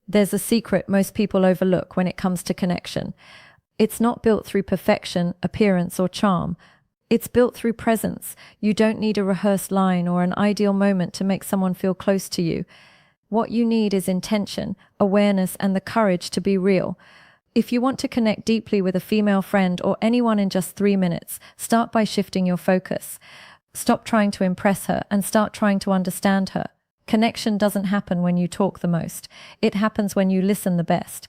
There's a secret most people overlook when it comes to connection. It's not built through perfection, appearance, or charm. It's built through presence. You don't need a rehearsed line or an ideal moment to make someone feel close to you. What you need is intention, awareness, and the courage to be real. If you want to connect deeply with a female friend or anyone in just 3 minutes, start by shifting your focus. Stop trying to impress her and start trying to understand her. Connection doesn't happen when you talk the most. It happens when you listen the best.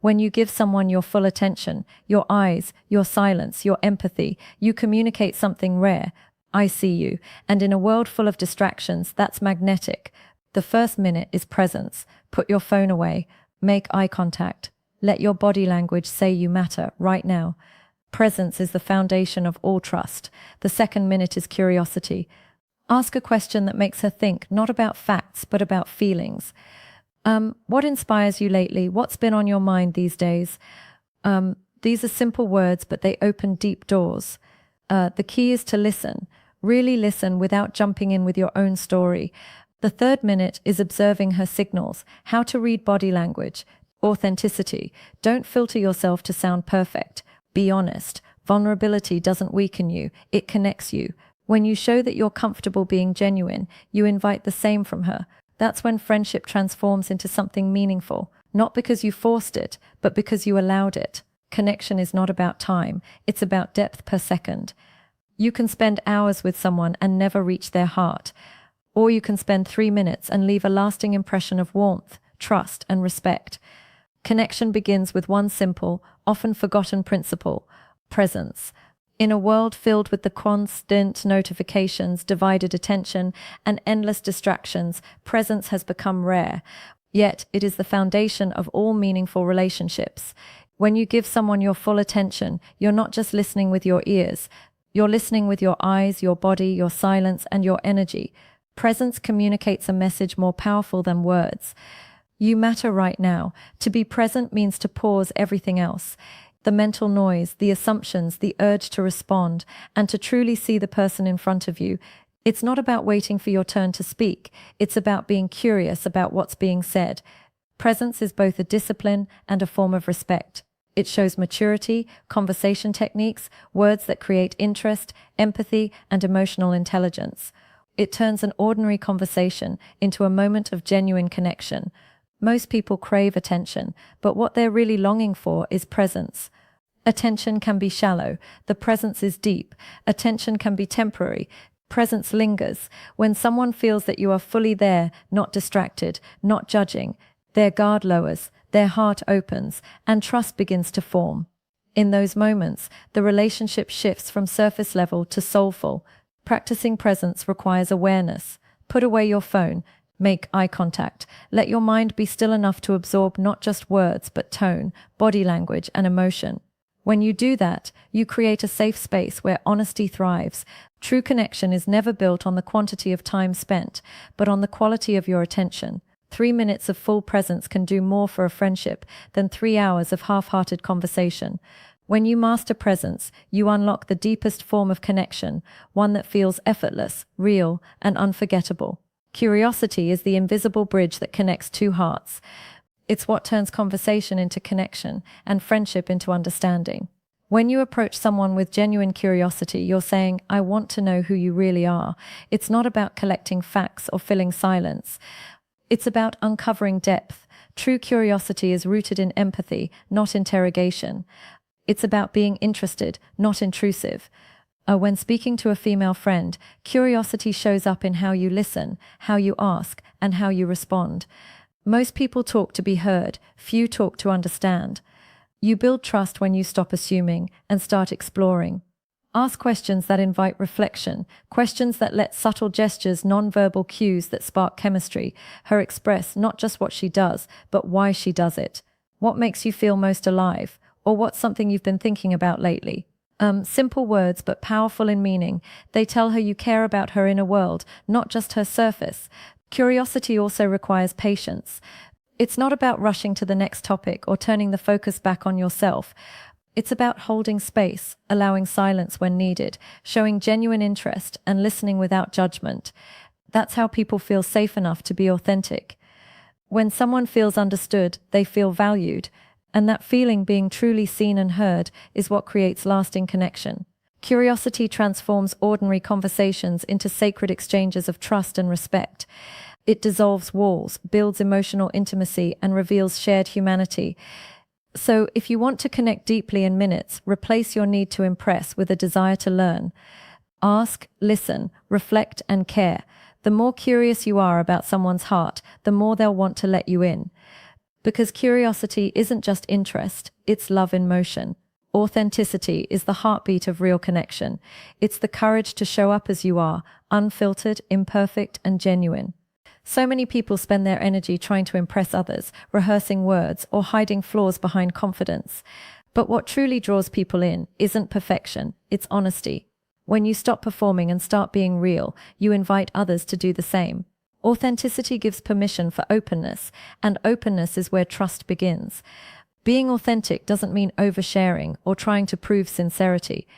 When you give someone your full attention, your eyes, your silence, your empathy, you communicate something rare. I see you. And in a world full of distractions, that's magnetic. The first minute is presence. Put your phone away. Make eye contact. Let your body language say you matter right now. Presence is the foundation of all trust. The second minute is curiosity. Ask a question that makes her think, not about facts, but about feelings. What inspires you lately? What's been on your mind these days? These are simple words, but they open deep doors. The key is to listen. Really listen without jumping in with your own story. The third minute is observing her signals, how to read body language, authenticity. Don't filter yourself to sound perfect. Be honest. Vulnerability doesn't weaken you, it connects you. When you show that you're comfortable being genuine, you invite the same from her. That's when friendship transforms into something meaningful, not because you forced it, but because you allowed it. Connection is not about time, it's about depth per second. You can spend hours with someone and never reach their heart, or you can spend 3 minutes and leave a lasting impression of warmth, trust, and respect. Connection begins with one simple, often forgotten principle: presence. In a world filled with the constant notifications, divided attention, and endless distractions, presence has become rare. Yet, it is the foundation of all meaningful relationships. When you give someone your full attention, you're not just listening with your ears. You're listening with your eyes, your body, your silence, and your energy. Presence communicates a message more powerful than words. You matter right now. To be present means to pause everything else. The mental noise, the assumptions, the urge to respond, and to truly see the person in front of you. It's not about waiting for your turn to speak. It's about being curious about what's being said. Presence is both a discipline and a form of respect. It shows maturity, conversation techniques, words that create interest, empathy, and emotional intelligence. It turns an ordinary conversation into a moment of genuine connection. Most people crave attention, but what they're really longing for is presence. Attention can be shallow, the presence is deep. Attention can be temporary, presence lingers. When someone feels that you are fully there, not distracted, not judging, their guard lowers, their heart opens, and trust begins to form. In those moments, the relationship shifts from surface level to soulful. Practicing presence requires awareness. Put away your phone. Make eye contact. Let your mind be still enough to absorb not just words, but tone, body language, and emotion. When you do that, you create a safe space where honesty thrives. True connection is never built on the quantity of time spent, but on the quality of your attention. 3 minutes of full presence can do more for a friendship than 3 hours of half-hearted conversation. When you master presence, you unlock the deepest form of connection, one that feels effortless, real, and unforgettable. Curiosity is the invisible bridge that connects two hearts. It's what turns conversation into connection and friendship into understanding. When you approach someone with genuine curiosity, you're saying, I want to know who you really are. It's not about collecting facts or filling silence. It's about uncovering depth. True curiosity is rooted in empathy, not interrogation. It's about being interested, not intrusive. When speaking to a female friend, curiosity shows up in how you listen, how you ask, and how you respond. Most people talk to be heard, few talk to understand. You build trust when you stop assuming and start exploring. Ask questions that invite reflection, questions that let subtle gestures, nonverbal cues that spark chemistry, her express not just what she does, but why she does it. What makes you feel most alive? Or what's something you've been thinking about lately? Simple words, but powerful in meaning. They tell her you care about her inner world, not just her surface. Curiosity also requires patience. It's not about rushing to the next topic or turning the focus back on yourself. It's about holding space, allowing silence when needed, showing genuine interest, and listening without judgment. That's how people feel safe enough to be authentic. When someone feels understood, they feel valued, and that feeling, being truly seen and heard, is what creates lasting connection. Curiosity transforms ordinary conversations into sacred exchanges of trust and respect. It dissolves walls, builds emotional intimacy, and reveals shared humanity. So, if you want to connect deeply in minutes, replace your need to impress with a desire to learn. Ask, listen, reflect, and care. The more curious you are about someone's heart, the more they'll want to let you in. Because curiosity isn't just interest, it's love in motion. Authenticity is the heartbeat of real connection. It's the courage to show up as you are, unfiltered, imperfect, and genuine. So many people spend their energy trying to impress others, rehearsing words, or hiding flaws behind confidence. But what truly draws people in isn't perfection, it's honesty. When you stop performing and start being real, you invite others to do the same. Authenticity gives permission for openness, and openness is where trust begins. Being authentic doesn't mean oversharing or trying to prove sincerity.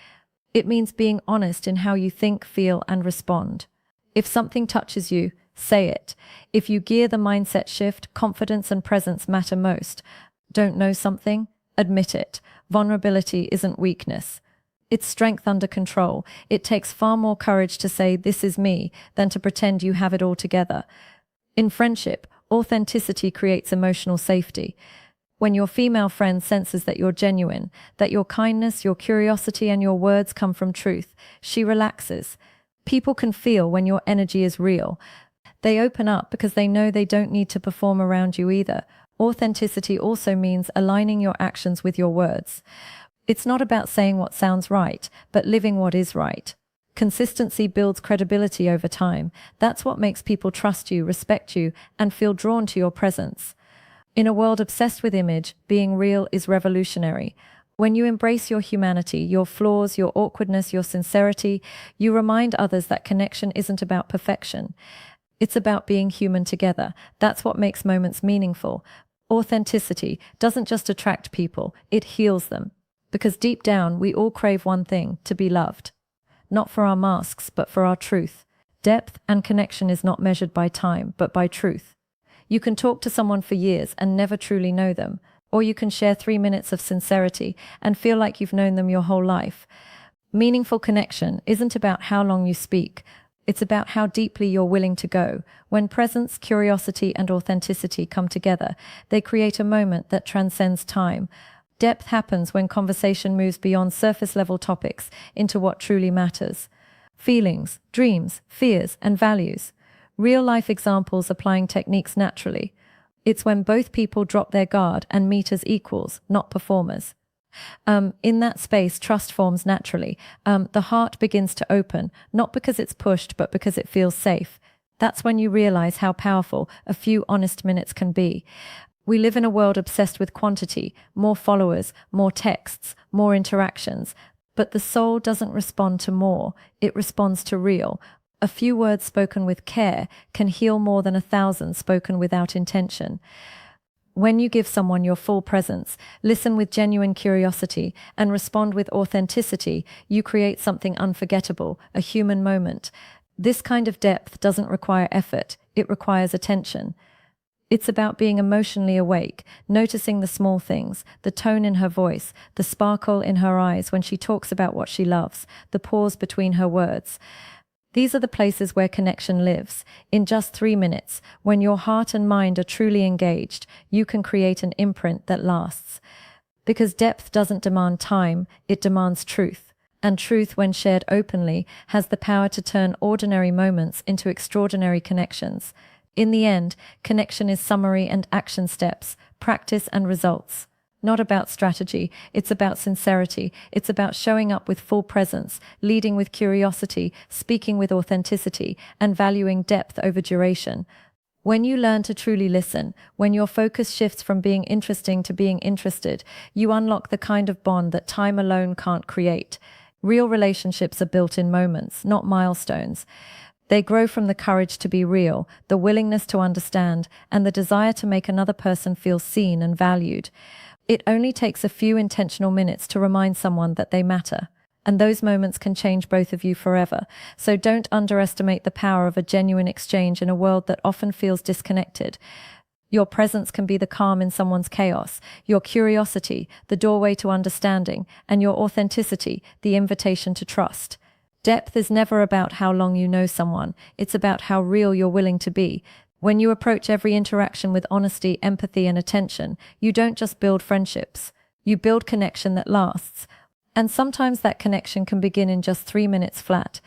It means being honest in how you think, feel, and respond. If something touches you, say it. If you gear the mindset shift, confidence and presence matter most. Don't know something? Admit it. Vulnerability isn't weakness. It's strength under control. It takes far more courage to say, "This is me," than to pretend you have it all together. In friendship, authenticity creates emotional safety. When your female friend senses that you're genuine, that your kindness, your curiosity, and your words come from truth, she relaxes. People can feel when your energy is real. They open up because they know they don't need to perform around you either. Authenticity also means aligning your actions with your words. It's not about saying what sounds right, but living what is right. Consistency builds credibility over time. That's what makes people trust you, respect you, and feel drawn to your presence. In a world obsessed with image, being real is revolutionary. When you embrace your humanity, your flaws, your awkwardness, your sincerity, you remind others that connection isn't about perfection. It's about being human together. That's what makes moments meaningful. Authenticity doesn't just attract people, it heals them. Because deep down, we all crave one thing: to be loved. Not for our masks, but for our truth. Depth and connection is not measured by time, but by truth. You can talk to someone for years and never truly know them, or you can share 3 minutes of sincerity and feel like you've known them your whole life. Meaningful connection isn't about how long you speak. It's about how deeply you're willing to go. When presence, curiosity, and authenticity come together, they create a moment that transcends time. Depth happens when conversation moves beyond surface-level topics into what truly matters. Feelings, dreams, fears, and values. Real-life examples applying techniques naturally. It's when both people drop their guard and meet as equals, not performers. In that space, trust forms naturally. The heart begins to open, not because it's pushed, but because it feels safe. That's when you realize how powerful a few honest minutes can be. We live in a world obsessed with quantity, more followers, more texts, more interactions. But the soul doesn't respond to more, it responds to real. A few words spoken with care can heal more than 1,000 spoken without intention. When you give someone your full presence, listen with genuine curiosity, and respond with authenticity, you create something unforgettable, a human moment. This kind of depth doesn't require effort, it requires attention. It's about being emotionally awake, noticing the small things, the tone in her voice, the sparkle in her eyes when she talks about what she loves, the pause between her words. These are the places where connection lives. In just 3 minutes, when your heart and mind are truly engaged, you can create an imprint that lasts. Because depth doesn't demand time, it demands truth. And truth, when shared openly, has the power to turn ordinary moments into extraordinary connections. In the end, connection is summary and action steps, practice and results. Not about strategy, it's about sincerity. It's about showing up with full presence, leading with curiosity, speaking with authenticity, and valuing depth over duration. When you learn to truly listen, when your focus shifts from being interesting to being interested, you unlock the kind of bond that time alone can't create. Real relationships are built in moments, not milestones. They grow from the courage to be real, the willingness to understand, and the desire to make another person feel seen and valued. It only takes a few intentional minutes to remind someone that they matter, and those moments can change both of you forever. So don't underestimate the power of a genuine exchange in a world that often feels disconnected. Your presence can be the calm in someone's chaos, your curiosity, the doorway to understanding, and your authenticity, the invitation to trust. Depth is never about how long you know someone, it's about how real you're willing to be. When you approach every interaction with honesty, empathy, and attention, you don't just build friendships, you build connection that lasts. And sometimes that connection can begin in just 3 minutes flat.